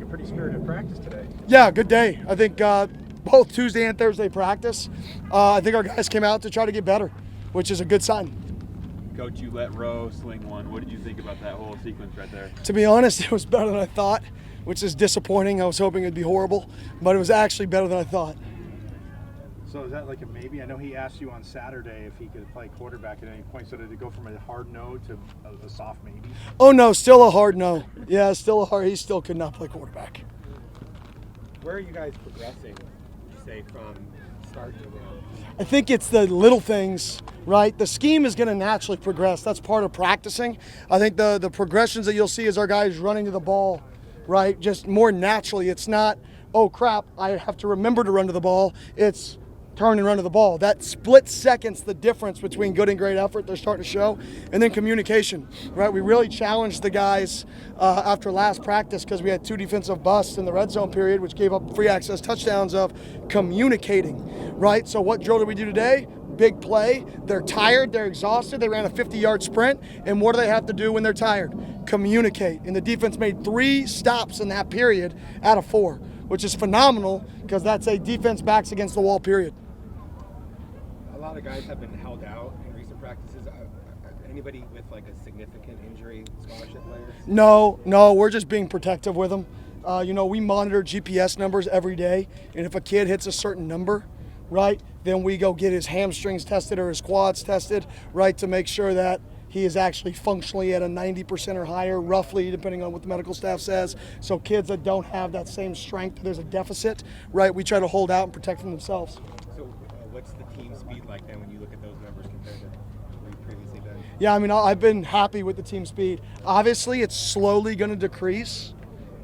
a pretty spirited practice today. Yeah, good day. I think both Tuesday and Thursday practice, I think our guys came out to try to get better, which is a good sign. Coach, you let Rowe sling one. What did you think about that whole sequence right there? To be honest, it was better than I thought, which is disappointing. I was hoping it'd be horrible, but it was actually better than I thought. So is that like a maybe? I know he asked you on Saturday if he could play quarterback at any point. So did it go from a hard no to a soft maybe? Oh no, still a hard no. Yeah, still a hard. He still could not play quarterback. Where are you guys progressing, say, from start to now? I think it's the little things, right? The scheme is going to naturally progress. That's part of practicing. I think the progressions that you'll see is our guys running to the ball, right? Just more naturally. It's not, oh crap, I have to remember to run to the ball. It's turn and run to the ball. That split seconds, the difference between good and great effort, they're starting to show. And then communication, right? We really challenged the guys after last practice because we had 2 defensive busts in the red zone period, which gave up free access touchdowns of communicating, right? So what drill did we do today? Big play. They're tired, they're exhausted, they ran a 50-yard sprint, and what do they have to do when they're tired? Communicate. And the defense made 3 stops in that period out of 4, which is phenomenal because that's a defense backs against the wall period. A lot of guys have been held out in recent practices. Anybody with like a significant injury, scholarship players? No, we're just being protective with them. We monitor GPS numbers every day, and if a kid hits a certain number, right, then we go get his hamstrings tested or his quads tested, right, to make sure that he is actually functionally at a 90% or higher, roughly, depending on what the medical staff says. So kids that don't have that same strength, there's a deficit, right, we try to hold out and protect them themselves. So what's the team speed like then when you look at those numbers compared to what you've previously done? Yeah, I mean, I've been happy with the team speed. Obviously, it's slowly going to decrease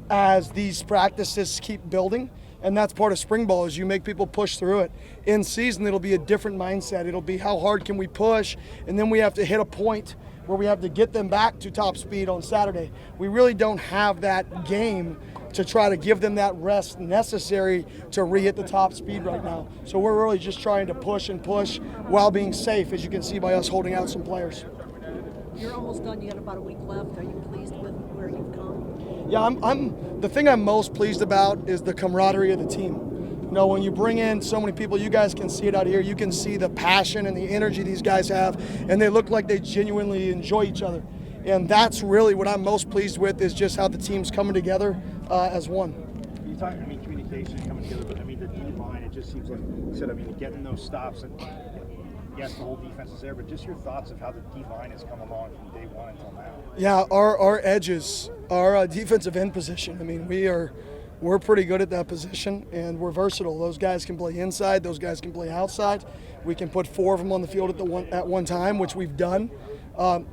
as these practices keep building. And that's part of spring ball is you make people push through it. In season, it'll be a different mindset. It'll be how hard can we push, and then we have to hit a point where we have to get them back to top speed on Saturday. We really don't have that game to try to give them that rest necessary to re-hit the top speed right now. So we're really just trying to push and push while being safe, as you can see by us holding out some players. You're almost done. You got about a week left. Are you pleased with where you've come? Yeah, the thing I'm most pleased about is the camaraderie of the team. When you bring in so many people, you guys can see it out here. You can see the passion and the energy these guys have, and they look like they genuinely enjoy each other. And that's really what I'm most pleased with is just how the team's coming together as one. You talk, communication coming together, but the D-line, it just seems like you said, getting those stops, and yes, the whole defense is there, but just your thoughts of how the D-line has come along from day one until now. Yeah, our edges, our defensive end position, we're pretty good at that position, and we're versatile. Those guys can play inside, those guys can play outside. We can put 4 of them on the field at one time, which we've done.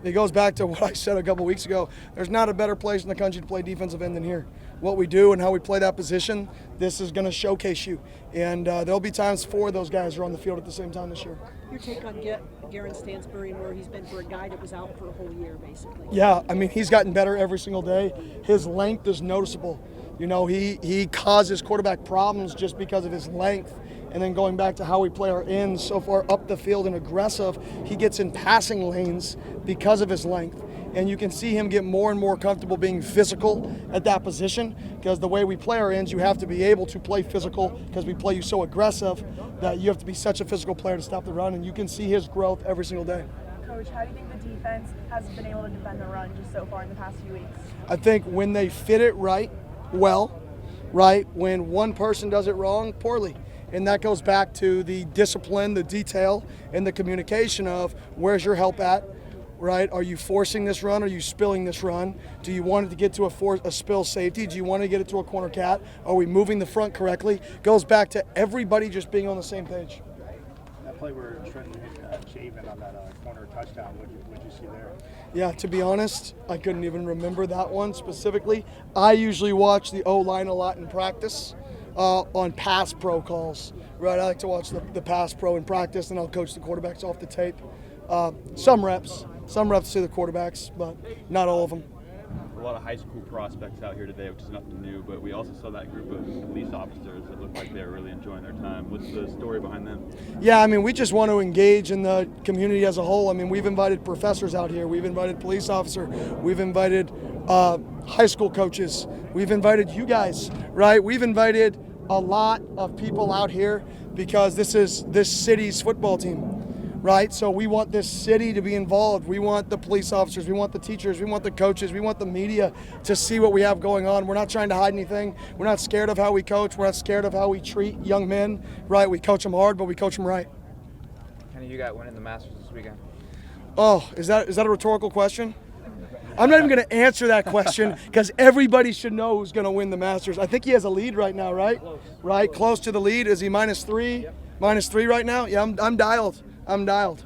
It goes back to what I said a couple weeks ago. There's not a better place in the country to play defensive end than here. What we do and how we play that position, this is going to showcase you. And there'll be times 4 of those guys are on the field at the same time this year. Your take on Garen Stansbury and where he's been for a guy that was out for a whole year, basically? Yeah, he's gotten better every single day. His length is noticeable. He causes quarterback problems just because of his length. And then going back to how we play our ends so far up the field and aggressive, he gets in passing lanes because of his length. And you can see him get more and more comfortable being physical at that position because the way we play our ends, you have to be able to play physical because we play you so aggressive that you have to be such a physical player to stop the run, and you can see his growth every single day. Coach, how do you think the defense has been able to defend the run just so far in the past few weeks? I think when they fit it right, when one person does it wrong, poorly. And that goes back to the discipline, the detail, and the communication of where's your help at, right? Are you forcing this run? Are you spilling this run? Do you want it to get to a spill safety? Do you want to get it to a corner cat? Are we moving the front correctly? Goes back to everybody just being on the same page. That play where Trenton hit Javen on that corner touchdown, what'd you see there? Yeah, to be honest, I couldn't even remember that one specifically. I usually watch the O-line a lot in practice. On pass pro calls, right? I like to watch the pass pro in practice, and I'll coach the quarterbacks off the tape. Some reps to the quarterbacks, but not all of them. A lot of high school prospects out here today, which is nothing new, but we also saw that group of police officers that looked like they were really enjoying their time. What's the story behind them? Yeah, we just want to engage in the community as a whole. We've invited professors out here. We've invited police officers. We've invited high school coaches. We've invited you guys, right? We've invited a lot of people out here because this is this city's football team, right? So we want this city to be involved. We want the police officers, we want the teachers, we want the coaches, we want the media to see what we have going on. We're not trying to hide anything. We're not scared of how we coach. We're not scared of how we treat young men, right? We coach them hard, but we coach them right. Kenny, you got winning the Masters this weekend. Oh, is that a rhetorical question? I'm not even going to answer that question because everybody should know who's going to win the Masters. I think he has a lead right now, right? Right, close to the lead. Is he -3? Yep. -3 right now? Yeah, I'm dialed. I'm dialed.